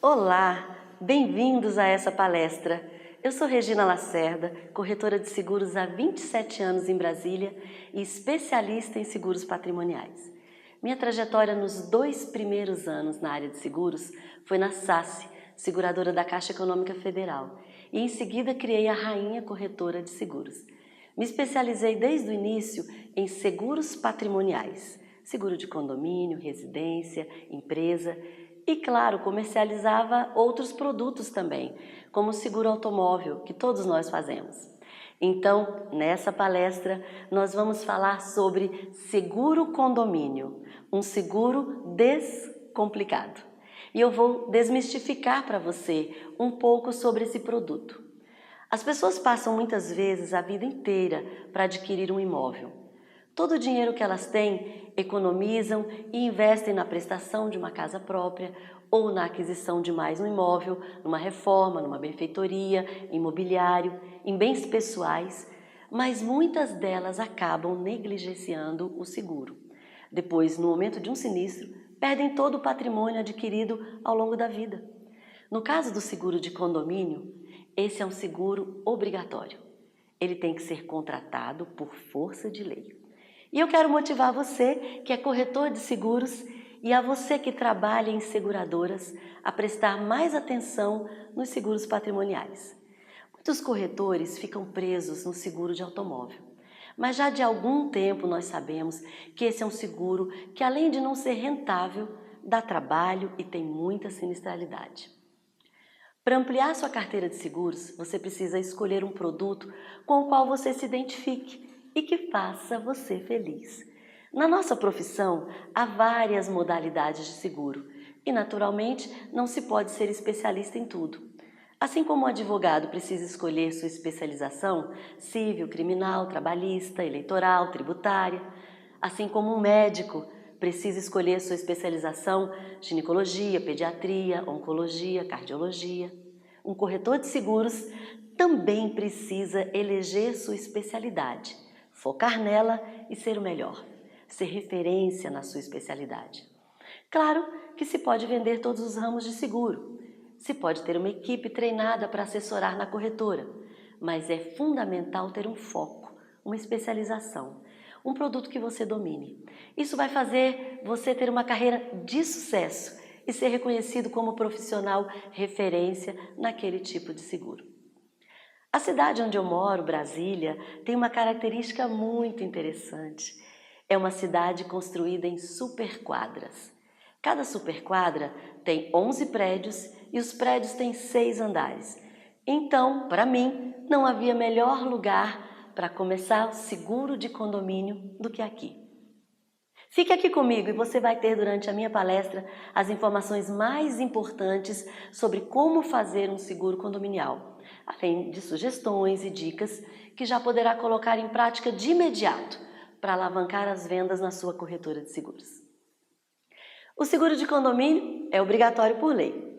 Olá, bem-vindos a essa palestra. Eu sou Regina Lacerda, corretora de seguros há 27 anos em Brasília e especialista em seguros patrimoniais. Minha trajetória nos 2 primeiros anos na área de seguros foi na SACE, seguradora da Caixa Econômica Federal, e em seguida criei a Rainha Corretora de Seguros. Me especializei desde o início em seguros patrimoniais, seguro de condomínio, residência, empresa e, claro, comercializava outros produtos também, como o seguro automóvel, que todos nós fazemos. Então, nessa palestra, nós vamos falar sobre seguro condomínio, um seguro descomplicado. E eu vou desmistificar para você um pouco sobre esse produto. As pessoas passam muitas vezes a vida inteira para adquirir um imóvel. Todo o dinheiro que elas têm, economizam e investem na prestação de uma casa própria ou na aquisição de mais um imóvel, numa reforma, numa benfeitoria, em mobiliário, em bens pessoais, mas muitas delas acabam negligenciando o seguro. Depois, no momento de um sinistro, perdem todo o patrimônio adquirido ao longo da vida. No caso do seguro de condomínio, esse é um seguro obrigatório. Ele tem que ser contratado por força de lei. E eu quero motivar você, que é corretor de seguros, e a você que trabalha em seguradoras, a prestar mais atenção nos seguros patrimoniais. Muitos corretores ficam presos no seguro de automóvel, mas já de algum tempo nós sabemos que esse é um seguro que, além de não ser rentável, dá trabalho e tem muita sinistralidade. Para ampliar sua carteira de seguros, você precisa escolher um produto com o qual você se identifique e que faça você feliz. Na nossa profissão, há várias modalidades de seguro e, naturalmente, não se pode ser especialista em tudo. Assim como o advogado precisa escolher sua especialização, civil, criminal, trabalhista, eleitoral, tributária, assim como um médico precisa escolher sua especialização, ginecologia, pediatria, oncologia, cardiologia. Um corretor de seguros também precisa eleger sua especialidade, focar nela e ser o melhor, ser referência na sua especialidade. Claro que se pode vender todos os ramos de seguro, se pode ter uma equipe treinada para assessorar na corretora, mas é fundamental ter um foco, uma especialização, um produto que você domine. Isso vai fazer você ter uma carreira de sucesso e ser reconhecido como profissional referência naquele tipo de seguro. A cidade onde eu moro, Brasília, tem uma característica muito interessante. É uma cidade construída em superquadras. Cada superquadra tem 11 prédios e os prédios têm 6 andares. Então, para mim, não havia melhor lugar para começar o seguro de condomínio do que aqui. Fique aqui comigo e você vai ter durante a minha palestra as informações mais importantes sobre como fazer um seguro condominial, além de sugestões e dicas que já poderá colocar em prática de imediato para alavancar as vendas na sua corretora de seguros. O seguro de condomínio é obrigatório por lei.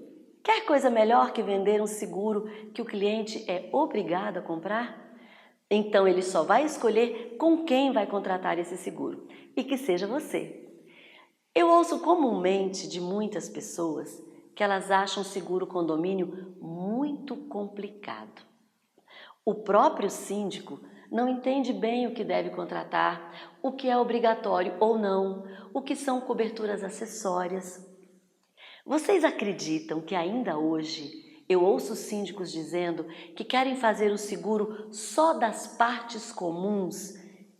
Quer coisa melhor que vender um seguro que o cliente é obrigado a comprar? Então ele só vai escolher com quem vai contratar esse seguro e que seja você. Eu ouço comumente de muitas pessoas que elas acham o seguro condomínio muito complicado. O próprio síndico não entende bem o que deve contratar, o que é obrigatório ou não, o que são coberturas acessórias. Vocês acreditam que ainda hoje eu ouço síndicos dizendo que querem fazer o seguro só das partes comuns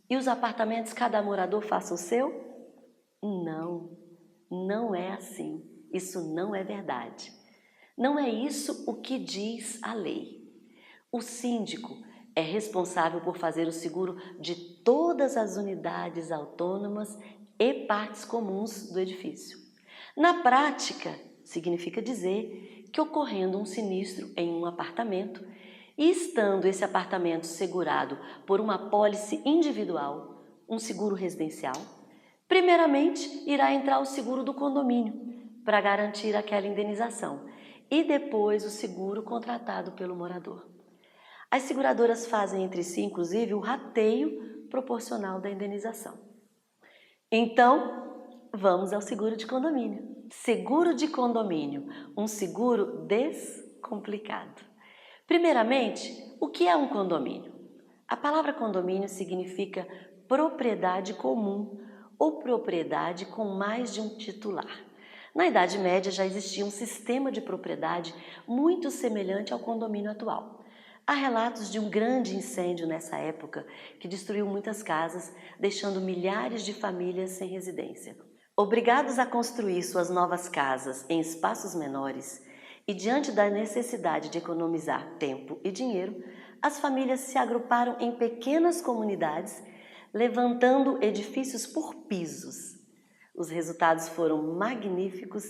e os apartamentos cada morador faça o seu? Não, não é assim. Isso não é verdade. Não é isso o que diz a lei. O síndico é responsável por fazer o seguro de todas as unidades autônomas e partes comuns do edifício. Na prática, significa dizer que, ocorrendo um sinistro em um apartamento e estando esse apartamento segurado por uma apólice individual, um seguro residencial, primeiramente irá entrar o seguro do condomínio para garantir aquela indenização e depois o seguro contratado pelo morador. As seguradoras fazem entre si, inclusive, o rateio proporcional da indenização. Então, vamos ao seguro de condomínio. Seguro de condomínio, um seguro descomplicado. Primeiramente, o que é um condomínio? A palavra condomínio significa propriedade comum ou propriedade com mais de um titular. Na Idade Média já existia um sistema de propriedade muito semelhante ao condomínio atual. Há relatos de um grande incêndio nessa época que destruiu muitas casas, deixando milhares de famílias sem residência. Obrigados a construir suas novas casas em espaços menores e diante da necessidade de economizar tempo e dinheiro, as famílias se agruparam em pequenas comunidades, levantando edifícios por pisos. Os resultados foram magníficos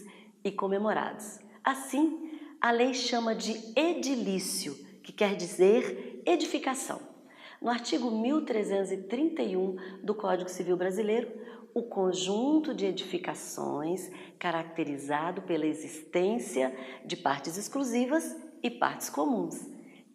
e comemorados. Assim, a lei chama de edilício, que quer dizer edificação. No artigo 1331 do Código Civil Brasileiro, o conjunto de edificações caracterizado pela existência de partes exclusivas e partes comuns,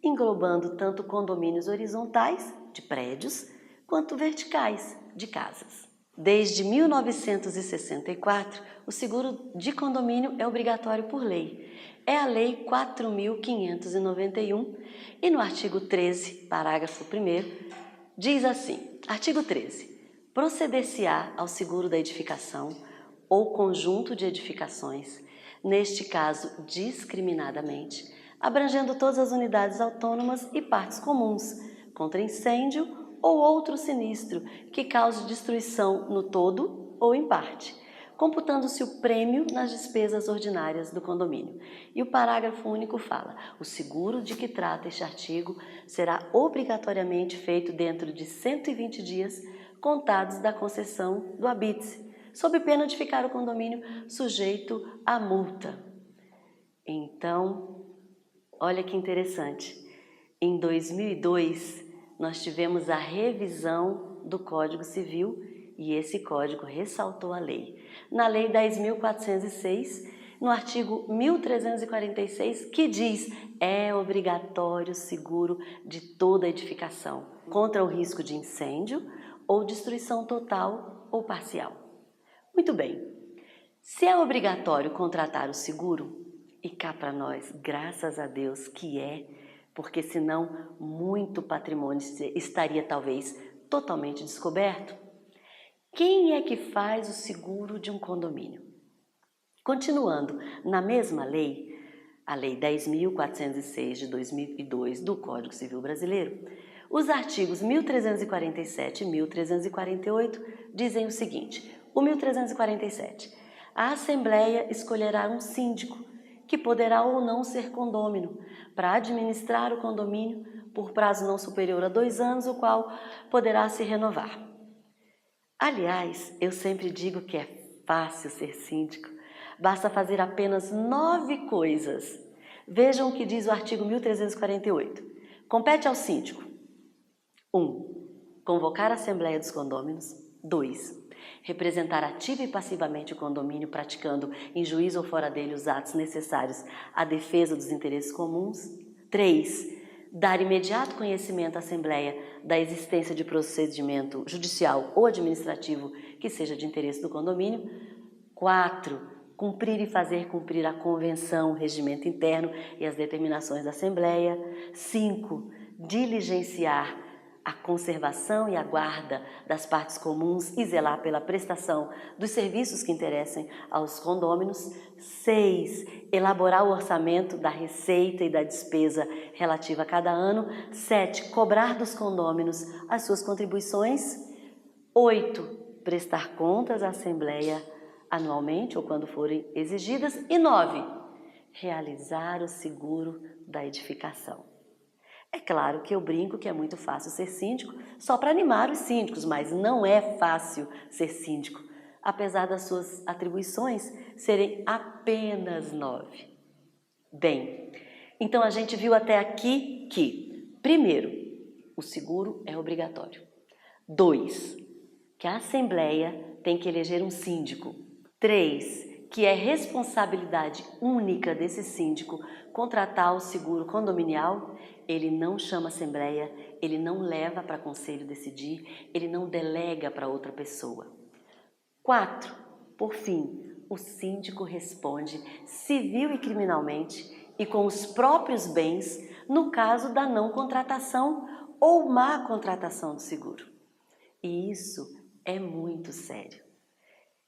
englobando tanto condomínios horizontais, de prédios, quanto verticais, de casas. Desde 1964, o seguro de condomínio é obrigatório por lei. É a Lei 4.591 e no artigo 13, parágrafo 1º, diz assim, artigo 13, proceder-se-á ao seguro da edificação ou conjunto de edificações, neste caso discriminadamente, abrangendo todas as unidades autônomas e partes comuns, contra incêndio ou outro sinistro que cause destruição no todo ou em parte, computando-se o prêmio nas despesas ordinárias do condomínio. E o parágrafo único fala: o seguro de que trata este artigo será obrigatoriamente feito dentro de 120 dias contados da concessão do habite-se, sob pena de ficar o condomínio sujeito à multa. Então, olha que interessante, em 2002 nós tivemos a revisão do Código Civil e esse código ressaltou a lei. Na Lei 10.406, no artigo 1346, que diz: é obrigatório o seguro de toda edificação contra o risco de incêndio ou destruição total ou parcial. Muito bem, se é obrigatório contratar o seguro, e cá para nós, graças a Deus que é, porque senão muito patrimônio estaria talvez totalmente descoberto, quem é que faz o seguro de um condomínio? Continuando, na mesma lei, a Lei 10.406 de 2002 do Código Civil Brasileiro, os artigos 1347 e 1348 dizem o seguinte: o 1347, a Assembleia escolherá um síndico, que poderá ou não ser condômino, para administrar o condomínio por prazo não superior a 2 anos, o qual poderá se renovar. Aliás, eu sempre digo que é fácil ser síndico. Basta fazer apenas 9 coisas. Vejam o que diz o artigo 1348. Compete ao síndico: 1. Convocar a Assembleia dos Condôminos. 2. Representar ativa e passivamente o condomínio, praticando em juízo ou fora dele os atos necessários à defesa dos interesses comuns. 3. Dar imediato conhecimento à Assembleia da existência de procedimento judicial ou administrativo que seja de interesse do condomínio. 4. Cumprir e fazer cumprir a convenção, o regimento interno e as determinações da Assembleia. 5. Diligenciar a conservação e a guarda das partes comuns e zelar pela prestação dos serviços que interessem aos condôminos. 6. Elaborar o orçamento da receita e da despesa relativa a cada ano. 7. Cobrar dos condôminos as suas contribuições. 8. Prestar contas à Assembleia anualmente ou quando forem exigidas. E 9. Realizar o seguro da edificação. É claro que eu brinco que é muito fácil ser síndico só para animar os síndicos, mas não é fácil ser síndico, apesar das suas atribuições serem apenas 9. Bem, então a gente viu até aqui que, primeiro, o seguro é obrigatório. 2, que a Assembleia tem que eleger um síndico. 3, que é responsabilidade única desse síndico contratar o seguro condominial. Ele não chama Assembleia, ele não leva para conselho decidir, ele não delega para outra pessoa. 4, por fim, o síndico responde civil e criminalmente e com os próprios bens no caso da não contratação ou má contratação do seguro. E isso é muito sério.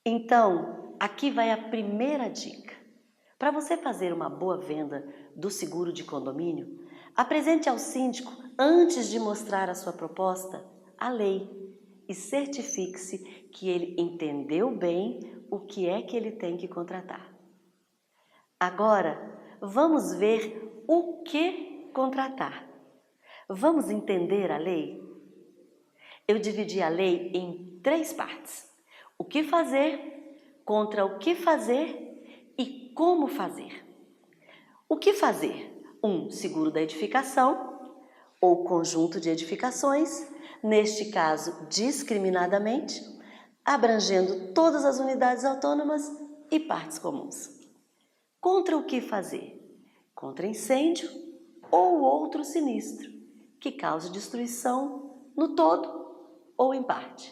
Então, aqui vai a primeira dica. Para você fazer uma boa venda do seguro de condomínio, apresente ao síndico, antes de mostrar a sua proposta, a lei e certifique-se que ele entendeu bem o que é que ele tem que contratar. Agora, vamos ver o que contratar. Vamos entender a lei? Eu dividi a lei em 3 partes. O que fazer, contra o que fazer e como fazer. O que fazer? Seguro da edificação ou conjunto de edificações, neste caso discriminadamente, abrangendo todas as unidades autônomas e partes comuns. Contra o que fazer? Contra incêndio ou outro sinistro, que cause destruição no todo ou em parte.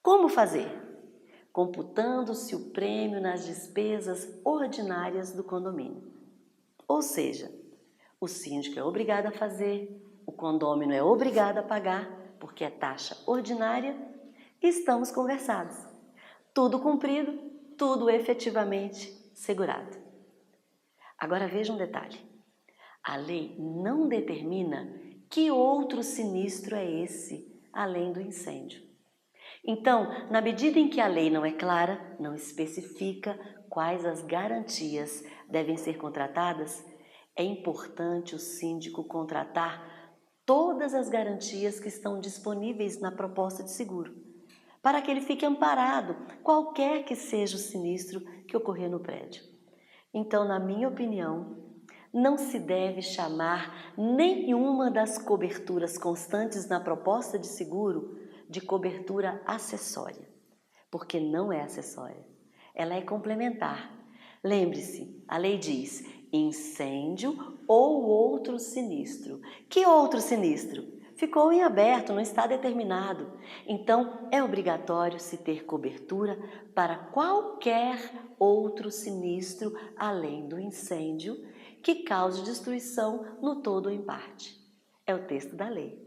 Como fazer? Computando-se o prêmio nas despesas ordinárias do condomínio. Ou seja, o síndico é obrigado a fazer, o condômino é obrigado a pagar, porque é taxa ordinária, e estamos conversados. Tudo cumprido, tudo efetivamente segurado. Agora veja um detalhe. A lei não determina que outro sinistro é esse, além do incêndio. Então, na medida em que a lei não é clara, não especifica quais as garantias devem ser contratadas, é importante o síndico contratar todas as garantias que estão disponíveis na proposta de seguro, para que ele fique amparado, qualquer que seja o sinistro que ocorrer no prédio. Então, na minha opinião, não se deve chamar nenhuma das coberturas constantes na proposta de seguro de cobertura acessória, porque não é acessória, ela é complementar. Lembre-se, a lei diz incêndio ou outro sinistro. Que outro sinistro? Ficou em aberto, não está determinado. Então, é obrigatório se ter cobertura para qualquer outro sinistro além do incêndio que cause destruição no todo ou em parte. É o texto da lei.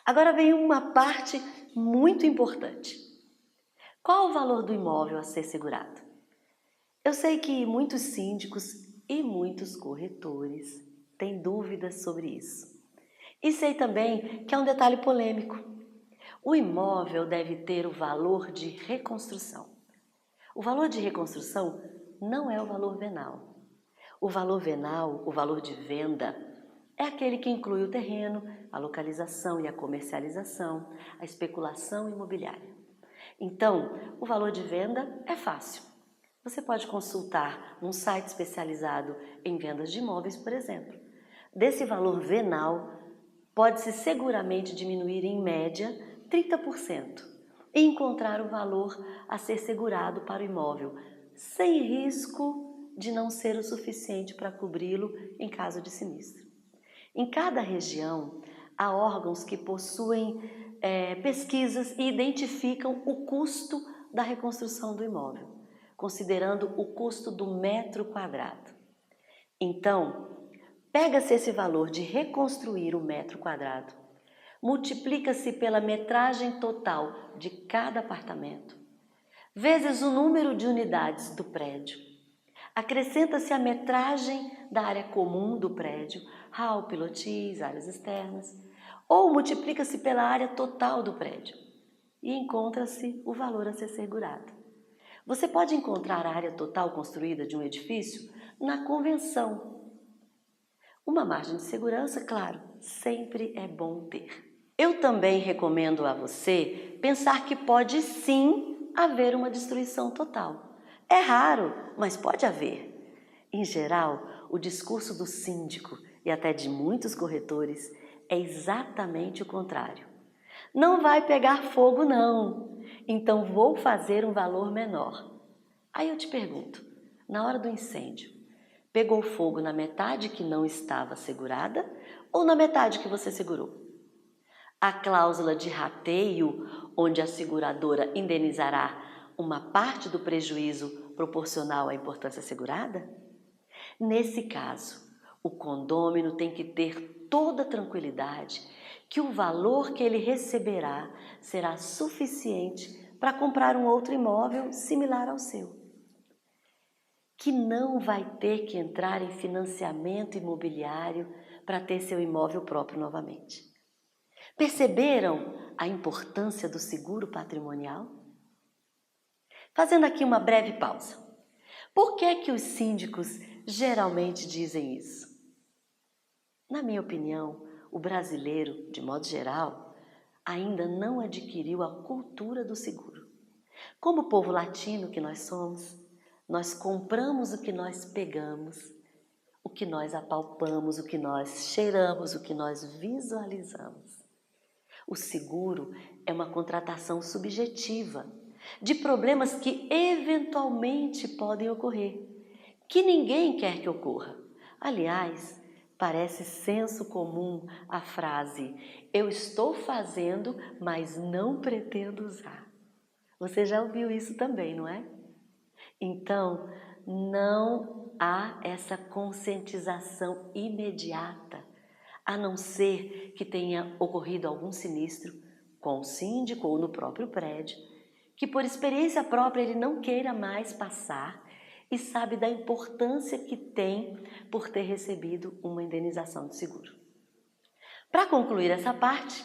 Agora vem uma parte muito importante. Qual o valor do imóvel a ser segurado? Eu sei que muitos síndicos e muitos corretores têm dúvidas sobre isso. E sei também que é um detalhe polêmico. O imóvel deve ter o valor de reconstrução. O valor de reconstrução não é o valor venal. O valor venal, o valor de venda, é aquele que inclui o terreno, a localização e a comercialização, a especulação imobiliária. Então, o valor de venda é fácil. Você pode consultar num site especializado em vendas de imóveis, por exemplo. Desse valor venal, pode-se seguramente diminuir em média 30% e encontrar o valor a ser segurado para o imóvel, sem risco de não ser o suficiente para cobri-lo em caso de sinistro. Em cada região, há órgãos que possuem pesquisas e identificam o custo da reconstrução do imóvel, considerando o custo do metro quadrado. Então, pega-se esse valor de reconstruir o metro quadrado, multiplica-se pela metragem total de cada apartamento, vezes o número de unidades do prédio. Acrescenta-se a metragem da área comum do prédio, hall, pilotis, áreas externas, ou multiplica-se pela área total do prédio e encontra-se o valor a ser segurado. Você pode encontrar a área total construída de um edifício na convenção. Uma margem de segurança, claro, sempre é bom ter. Eu também recomendo a você pensar que pode sim haver uma destruição total. É raro, mas pode haver. Em geral, o discurso do síndico e até de muitos corretores é exatamente o contrário. Não vai pegar fogo não, então vou fazer um valor menor. Aí eu te pergunto, na hora do incêndio, pegou fogo na metade que não estava segurada ou na metade que você segurou? A cláusula de rateio, onde a seguradora indenizará uma parte do prejuízo proporcional à importância assegurada? Nesse caso, o condômino tem que ter toda a tranquilidade que o valor que ele receberá será suficiente para comprar um outro imóvel similar ao seu, que não vai ter que entrar em financiamento imobiliário para ter seu imóvel próprio novamente. Perceberam a importância do seguro patrimonial? Fazendo aqui uma breve pausa. Por que que os síndicos geralmente dizem isso? Na minha opinião, o brasileiro, de modo geral, ainda não adquiriu a cultura do seguro. Como povo latino que nós somos, nós compramos o que nós pegamos, o que nós apalpamos, o que nós cheiramos, o que nós visualizamos. O seguro é uma contratação subjetiva de problemas que eventualmente podem ocorrer, que ninguém quer que ocorra. Aliás, parece senso comum a frase: eu estou fazendo, mas não pretendo usar. Você já ouviu isso também, não é? Então, não há essa conscientização imediata, a não ser que tenha ocorrido algum sinistro com o síndico ou no próprio prédio, que por experiência própria ele não queira mais passar e sabe da importância que tem por ter recebido uma indenização de seguro. Para concluir essa parte,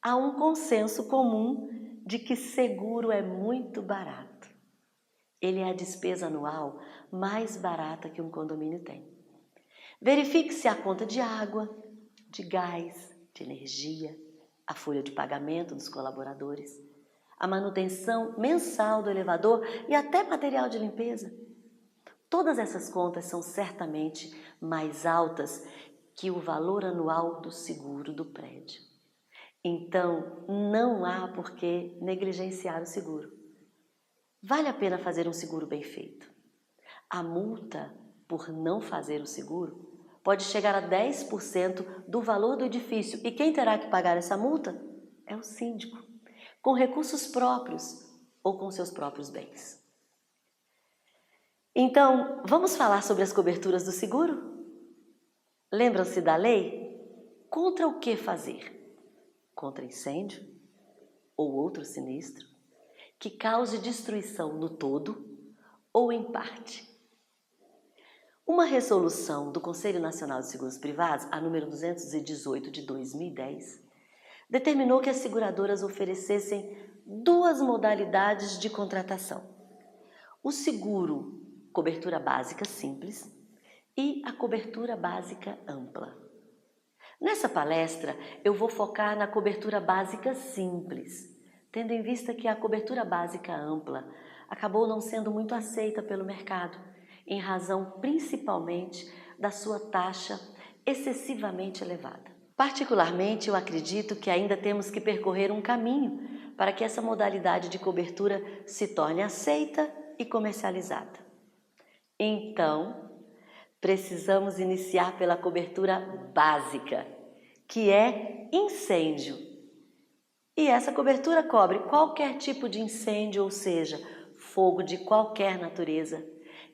há um consenso comum de que seguro é muito barato. Ele é a despesa anual mais barata que um condomínio tem. Verifique se a conta de água, de gás, de energia, a folha de pagamento dos colaboradores, a manutenção mensal do elevador e até material de limpeza. Todas essas contas são certamente mais altas que o valor anual do seguro do prédio. Então, não há por que negligenciar o seguro. Vale a pena fazer um seguro bem feito. A multa por não fazer o seguro pode chegar a 10% do valor do edifício e quem terá que pagar essa multa é o síndico, com recursos próprios ou com seus próprios bens. Então, vamos falar sobre as coberturas do seguro? Lembram-se da lei? Contra o que fazer? Contra incêndio ou outro sinistro que cause destruição no todo ou em parte. Uma resolução do Conselho Nacional de Seguros Privados, a número 218 de 2010, determinou que as seguradoras oferecessem duas modalidades de contratação: o seguro cobertura básica simples e a cobertura básica ampla. Nessa palestra, eu vou focar na cobertura básica simples, tendo em vista que a cobertura básica ampla acabou não sendo muito aceita pelo mercado, em razão principalmente da sua taxa excessivamente elevada. Particularmente, eu acredito que ainda temos que percorrer um caminho para que essa modalidade de cobertura se torne aceita e comercializada. Então, precisamos iniciar pela cobertura básica, que é incêndio. E essa cobertura cobre qualquer tipo de incêndio, ou seja, fogo de qualquer natureza,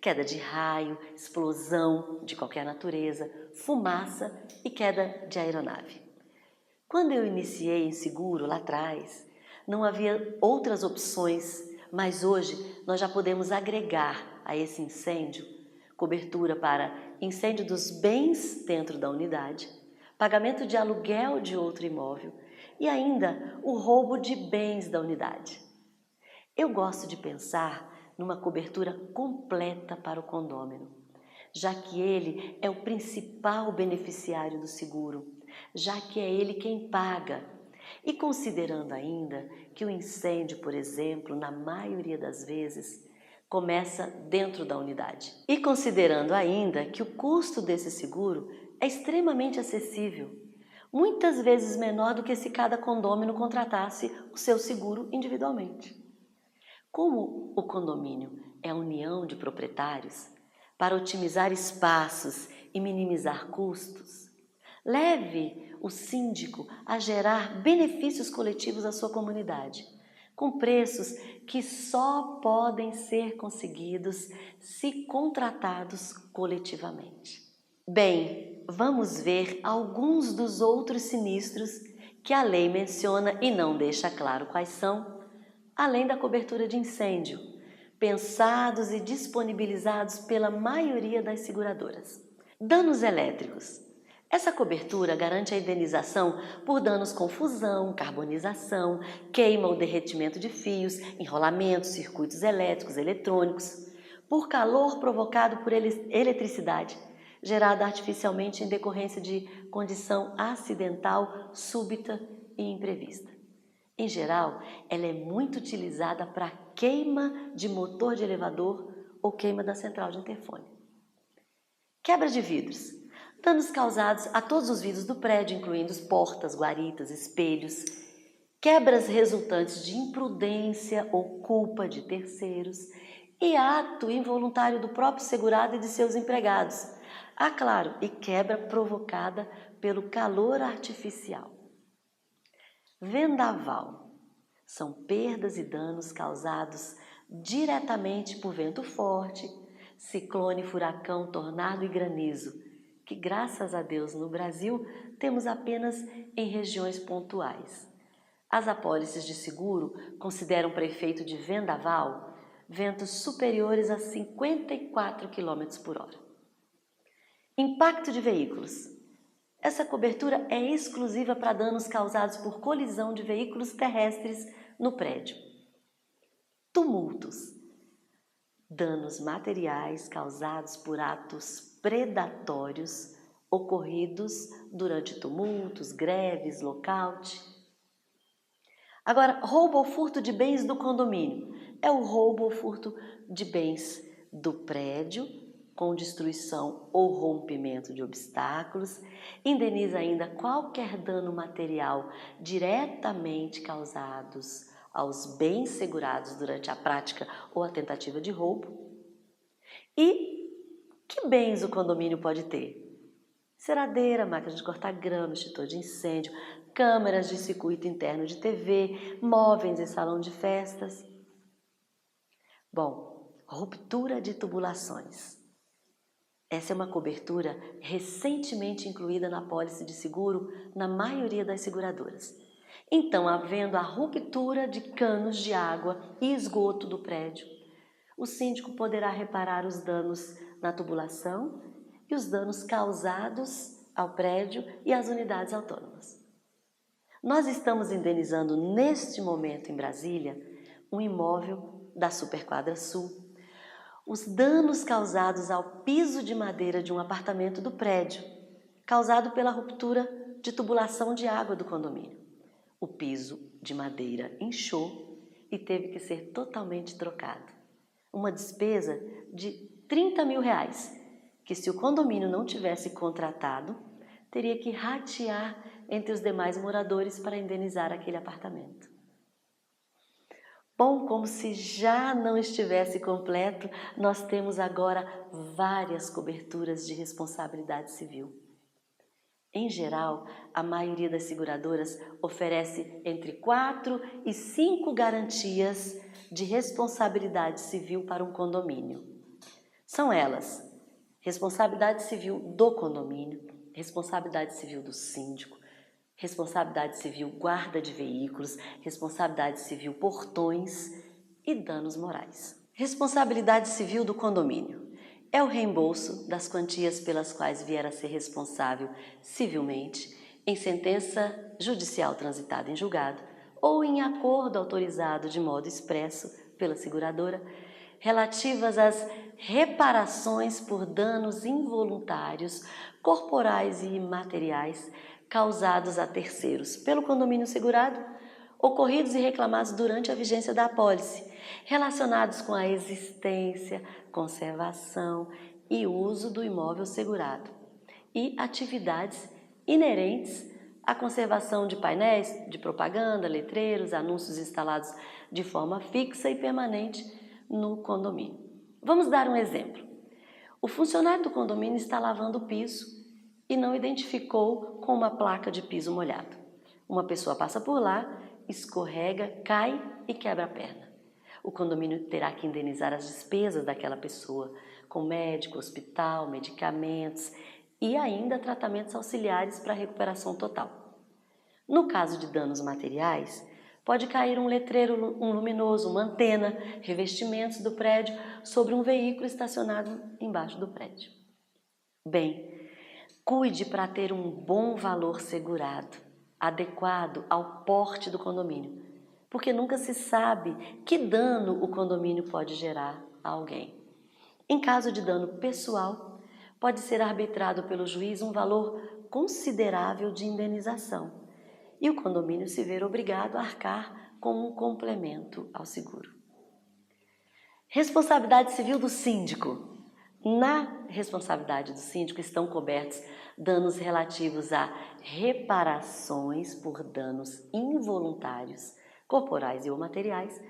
queda de raio, explosão de qualquer natureza, fumaça e queda de aeronave. Quando eu iniciei em seguro lá atrás, não havia outras opções, mas hoje nós já podemos agregar a esse incêndio cobertura para incêndio dos bens dentro da unidade, pagamento de aluguel de outro imóvel e ainda o roubo de bens da unidade. Eu gosto de pensar numa cobertura completa para o condômino, já que ele é o principal beneficiário do seguro, já que é ele quem paga. E considerando ainda que o incêndio, por exemplo, na maioria das vezes, começa dentro da unidade. E considerando ainda que o custo desse seguro é extremamente acessível, muitas vezes menor do que se cada condômino contratasse o seu seguro individualmente. Como o condomínio é a união de proprietários, para otimizar espaços e minimizar custos, leve o síndico a gerar benefícios coletivos à sua comunidade, com preços que só podem ser conseguidos se contratados coletivamente. Bem, vamos ver alguns dos outros sinistros que a lei menciona e não deixa claro quais são, além da cobertura de incêndio, pensados e disponibilizados pela maioria das seguradoras. Danos elétricos. Essa cobertura garante a indenização por danos com fusão, carbonização, queima ou derretimento de fios, enrolamentos, circuitos elétricos, eletrônicos, por calor provocado por eletricidade, gerada artificialmente em decorrência de condição acidental, súbita e imprevista. Em geral, ela é muito utilizada para queima de motor de elevador ou queima da central de interfone. Quebra de vidros. Danos causados a todos os vidros do prédio, incluindo portas, guaritas, espelhos. Quebras resultantes de imprudência ou culpa de terceiros. E ato involuntário do próprio segurado e de seus empregados. Ah, claro, e quebra provocada pelo calor artificial. Vendaval. São perdas e danos causados diretamente por vento forte, ciclone, furacão, tornado e granizo, que graças a Deus no Brasil temos apenas em regiões pontuais. As apólices de seguro consideram para efeito de vendaval ventos superiores a 54 km por hora. Impacto de veículos. Essa cobertura é exclusiva para danos causados por colisão de veículos terrestres no prédio. Tumultos. Danos materiais causados por atos predatórios ocorridos durante tumultos, greves, lockout. Agora, roubo ou furto de bens do condomínio. É o roubo ou furto de bens do prédio, com destruição ou rompimento de obstáculos, indeniza ainda qualquer dano material diretamente causados aos bens segurados durante a prática ou a tentativa de roubo. E que bens o condomínio pode ter? Ceradeira, máquina de cortar grama, extintor de incêndio, câmeras de circuito interno de TV, móveis e salão de festas. Bom, ruptura de tubulações. Essa é uma cobertura recentemente incluída na apólice de seguro na maioria das seguradoras. Então, havendo a ruptura de canos de água e esgoto do prédio, o síndico poderá reparar os danos na tubulação e os danos causados ao prédio e às unidades autônomas. Nós estamos indenizando neste momento em Brasília um imóvel da Superquadra Sul, os danos causados ao piso de madeira de um apartamento do prédio, causado pela ruptura de tubulação de água do condomínio. O piso de madeira inchou e teve que ser totalmente trocado. Uma despesa de R$30 mil, que se o condomínio não tivesse contratado, teria que ratear entre os demais moradores para indenizar aquele apartamento. Bom, como se já não estivesse completo, nós temos agora várias coberturas de responsabilidade civil. Em geral, a maioria das seguradoras oferece entre 4 e 5 garantias de responsabilidade civil para um condomínio. São elas: responsabilidade civil do condomínio, responsabilidade civil do síndico, responsabilidade civil guarda de veículos, responsabilidade civil portões e danos morais. Responsabilidade civil do condomínio é o reembolso das quantias pelas quais vier a ser responsável civilmente em sentença judicial transitada em julgado ou em acordo autorizado de modo expresso pela seguradora, relativas às reparações por danos involuntários, corporais e imateriais causados a terceiros pelo condomínio segurado, ocorridos e reclamados durante a vigência da apólice, relacionados com a existência, conservação e uso do imóvel segurado, e atividades inerentes à conservação de painéis de propaganda, letreiros, anúncios instalados de forma fixa e permanente no condomínio. Vamos dar um exemplo. O funcionário do condomínio está lavando o piso e não identificou com uma placa de piso molhado. Uma pessoa passa por lá escorrega, cai e quebra a perna. O condomínio terá que indenizar as despesas daquela pessoa, com médico, hospital, medicamentos e ainda tratamentos auxiliares para a recuperação total. No caso de danos materiais, pode cair um letreiro luminoso, uma antena, revestimentos do prédio sobre um veículo estacionado embaixo do prédio. Bem, cuide para ter um bom valor segurado, adequado ao porte do condomínio, porque nunca se sabe que dano o condomínio pode gerar a alguém. Em caso de dano pessoal, pode ser arbitrado pelo juiz um valor considerável de indenização e o condomínio se ver obrigado a arcar com um complemento ao seguro. Responsabilidade civil do síndico. Na responsabilidade do síndico estão cobertos danos relativos a reparações por danos involuntários, corporais e ou materiais,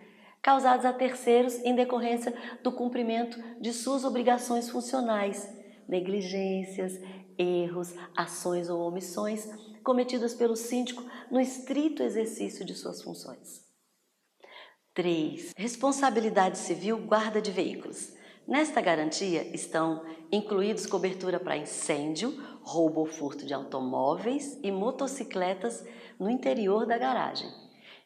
causados a terceiros em decorrência do cumprimento de suas obrigações funcionais, negligências, erros, ações ou omissões cometidas pelo síndico no estrito exercício de suas funções. 3. Responsabilidade civil guarda de veículos. Nesta garantia estão incluídos cobertura para incêndio, roubo ou furto de automóveis e motocicletas no interior da garagem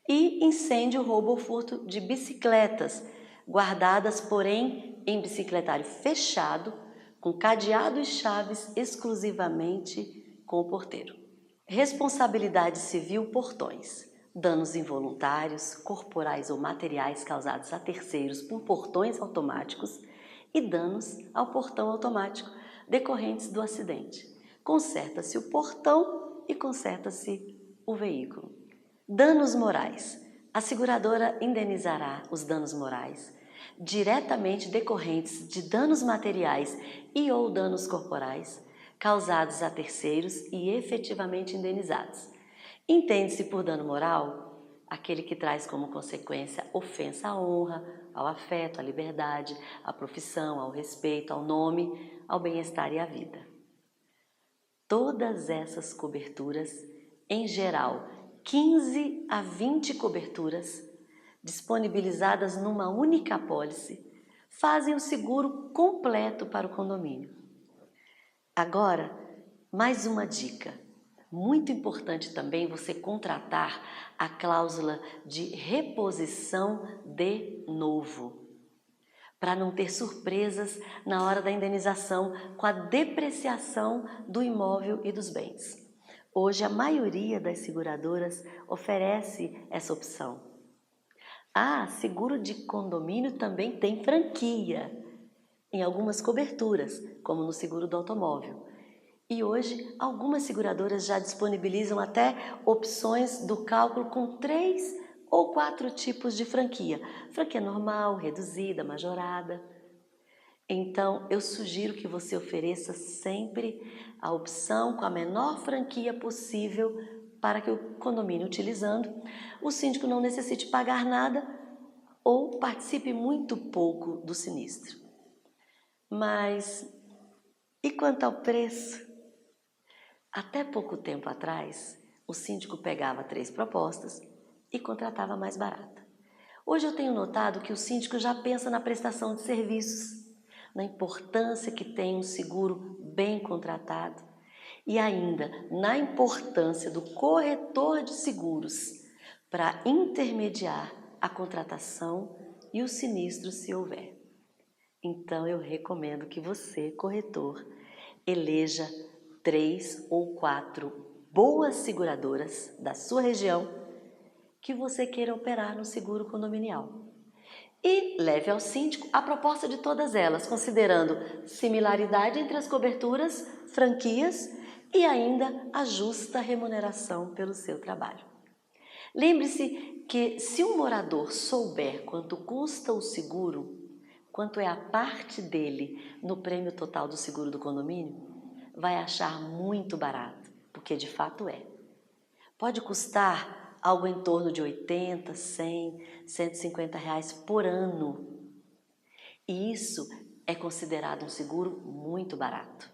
e incêndio, roubo ou furto de bicicletas, guardadas, porém, em bicicletário fechado, com cadeado e chaves exclusivamente com o porteiro. Responsabilidade civil portões. Danos involuntários, corporais ou materiais causados a terceiros por portões automáticos e danos ao portão automático decorrentes do acidente. Conserta-se o portão e conserta-se o veículo. Danos morais. A seguradora indenizará os danos morais diretamente decorrentes de danos materiais e ou danos corporais causados a terceiros e efetivamente indenizados. Entende-se por dano moral aquele que traz como consequência ofensa à honra, ao afeto, à liberdade, à profissão, ao respeito, ao nome, ao bem-estar e à vida. Todas essas coberturas, em geral, 15 a 20 coberturas, disponibilizadas numa única apólice, fazem o seguro completo para o condomínio. Agora, mais uma dica. Muito importante também você contratar a cláusula de reposição de novo, para não ter surpresas na hora da indenização com a depreciação do imóvel e dos bens. Hoje a maioria das seguradoras oferece essa opção. Seguro de condomínio também tem franquia em algumas coberturas, como no seguro do automóvel. E hoje, algumas seguradoras já disponibilizam até opções do cálculo com 3 ou 4 tipos de franquia. Franquia normal, reduzida, majorada. Então, eu sugiro que você ofereça sempre a opção com a menor franquia possível para que o condomínio utilizando, o síndico não necessite pagar nada ou participe muito pouco do sinistro. Mas, e quanto ao preço? Até pouco tempo atrás, o síndico pegava 3 propostas e contratava mais barata. Hoje eu tenho notado que o síndico já pensa na prestação de serviços, na importância que tem um seguro bem contratado e ainda na importância do corretor de seguros para intermediar a contratação e o sinistro se houver. Então eu recomendo que você, corretor, eleja 3 ou 4 boas seguradoras da sua região que você queira operar no seguro condominial. E leve ao síndico a proposta de todas elas, considerando similaridade entre as coberturas, franquias e ainda a justa remuneração pelo seu trabalho. Lembre-se que se um morador souber quanto custa o seguro, quanto é a parte dele no prêmio total do seguro do condomínio, vai achar muito barato, porque de fato é. Pode custar algo em torno de 80, 100, 150 reais por ano. E isso é considerado um seguro muito barato.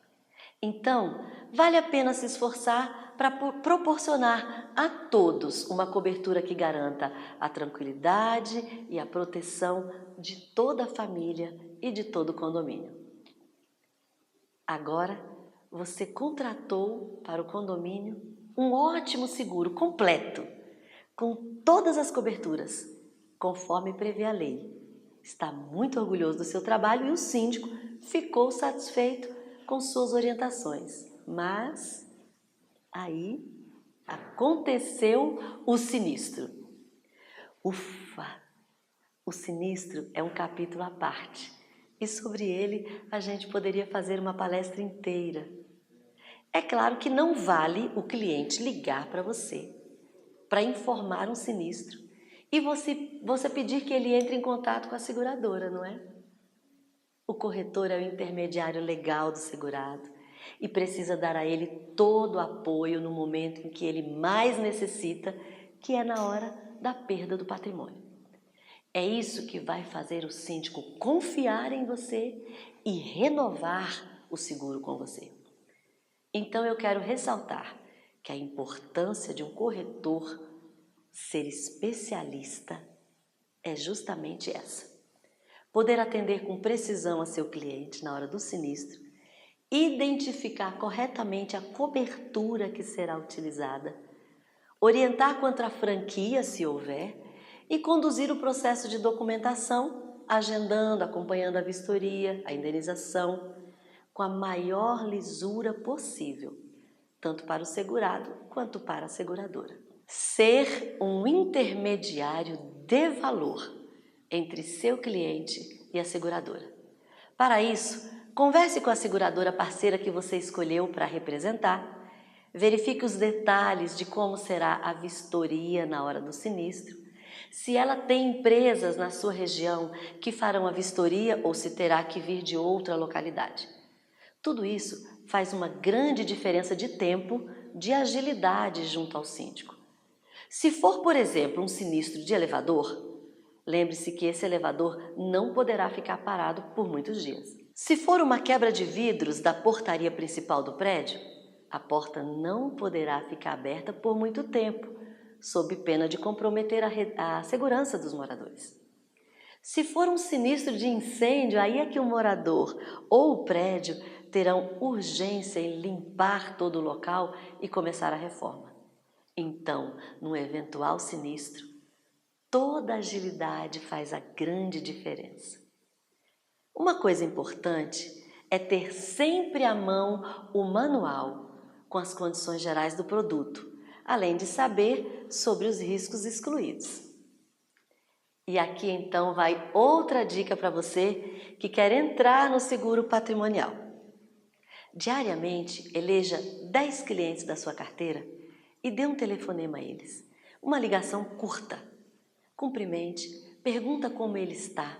Então, vale a pena se esforçar para proporcionar a todos uma cobertura que garanta a tranquilidade e a proteção de toda a família e de todo o condomínio. Agora, você contratou para o condomínio um ótimo seguro completo, com todas as coberturas, conforme prevê a lei. Está muito orgulhoso do seu trabalho e o síndico ficou satisfeito com suas orientações. Mas aí aconteceu o sinistro. Ufa! O sinistro é um capítulo à parte e sobre ele a gente poderia fazer uma palestra inteira. É claro que não vale o cliente ligar para você para informar um sinistro e você pedir que ele entre em contato com a seguradora, não é? O corretor é o intermediário legal do segurado e precisa dar a ele todo o apoio no momento em que ele mais necessita, que é na hora da perda do patrimônio. É isso que vai fazer o síndico confiar em você e renovar o seguro com você. Então eu quero ressaltar que a importância de um corretor ser especialista é justamente essa. Poder atender com precisão a seu cliente na hora do sinistro, identificar corretamente a cobertura que será utilizada, orientar quanto à franquia, se houver, e conduzir o processo de documentação, agendando, acompanhando a vistoria, a indenização, com a maior lisura possível, tanto para o segurado quanto para a seguradora. Ser um intermediário de valor entre seu cliente e a seguradora. Para isso, converse com a seguradora parceira que você escolheu para representar, verifique os detalhes de como será a vistoria na hora do sinistro, se ela tem empresas na sua região que farão a vistoria ou se terá que vir de outra localidade. Tudo isso faz uma grande diferença de tempo, de agilidade junto ao síndico. Se for, por exemplo, um sinistro de elevador, lembre-se que esse elevador não poderá ficar parado por muitos dias. Se for uma quebra de vidros da portaria principal do prédio, a porta não poderá ficar aberta por muito tempo, sob pena de comprometer a segurança dos moradores. Se for um sinistro de incêndio, aí é que o morador ou o prédio terão urgência em limpar todo o local e começar a reforma. Então, num eventual sinistro, toda agilidade faz a grande diferença. Uma coisa importante é ter sempre à mão o manual com as condições gerais do produto, além de saber sobre os riscos excluídos. E aqui então vai outra dica para você que quer entrar no seguro patrimonial. Diariamente, eleja 10 clientes da sua carteira e dê um telefonema a eles. Uma ligação curta. Cumprimente, pergunta como ele está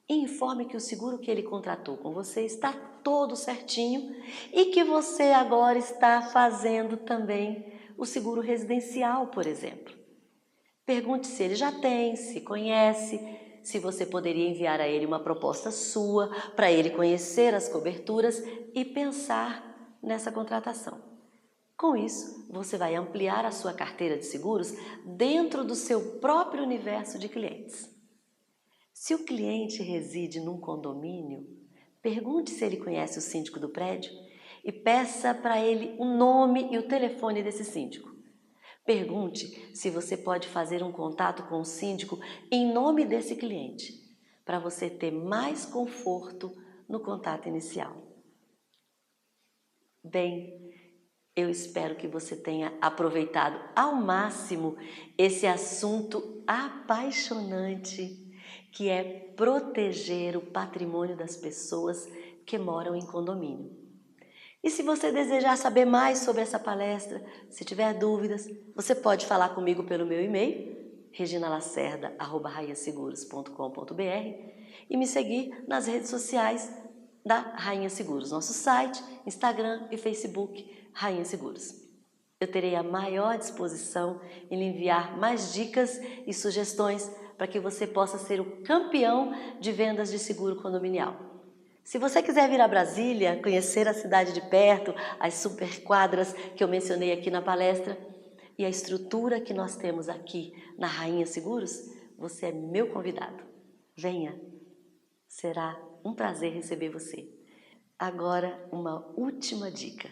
e informe que o seguro que ele contratou com você está todo certinho e que você agora está fazendo também o seguro residencial, por exemplo. Pergunte se ele já tem, se conhece, se você poderia enviar a ele uma proposta sua para ele conhecer as coberturas e pensar nessa contratação. Com isso, você vai ampliar a sua carteira de seguros dentro do seu próprio universo de clientes. Se o cliente reside num condomínio, pergunte se ele conhece o síndico do prédio e peça para ele o nome e o telefone desse síndico. Pergunte se você pode fazer um contato com o síndico em nome desse cliente, para você ter mais conforto no contato inicial. Bem, eu espero que você tenha aproveitado ao máximo esse assunto apaixonante que é proteger o patrimônio das pessoas que moram em condomínio. E se você desejar saber mais sobre essa palestra, se tiver dúvidas, você pode falar comigo pelo meu e-mail, reginalacerda@rainhaseguros.com.br e me seguir nas redes sociais da Rainha Seguros, nosso site, Instagram e Facebook, Rainha Seguros. Eu terei a maior disposição em lhe enviar mais dicas e sugestões para que você possa ser o campeão de vendas de seguro condominial. Se você quiser vir a Brasília, conhecer a cidade de perto, as super quadras que eu mencionei aqui na palestra e a estrutura que nós temos aqui na Rainha Seguros, você é meu convidado. Venha, será um prazer receber você. Agora, uma última dica.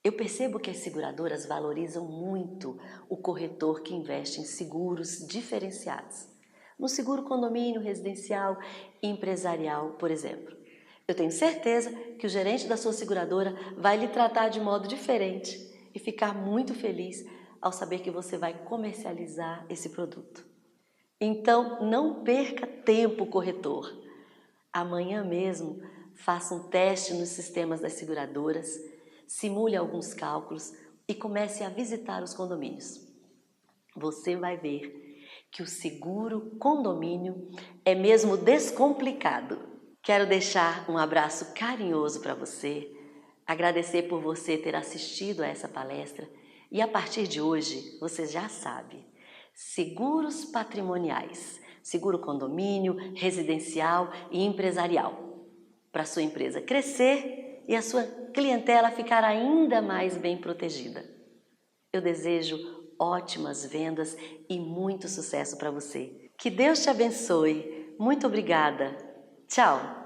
Eu percebo que as seguradoras valorizam muito o corretor que investe em seguros diferenciados. No seguro condomínio, residencial e empresarial, por exemplo. Eu tenho certeza que o gerente da sua seguradora vai lhe tratar de modo diferente e ficar muito feliz ao saber que você vai comercializar esse produto. Então, não perca tempo, corretor. Amanhã mesmo, faça um teste nos sistemas das seguradoras, simule alguns cálculos e comece a visitar os condomínios. Você vai ver que o seguro condomínio é mesmo descomplicado. Quero deixar um abraço carinhoso para você, agradecer por você ter assistido a essa palestra e a partir de hoje, você já sabe, seguros patrimoniais, seguro condomínio, residencial e empresarial, para sua empresa crescer e a sua clientela ficar ainda mais bem protegida. Eu desejo ótimas vendas e muito sucesso para você. Que Deus te abençoe. Muito obrigada. Tchau!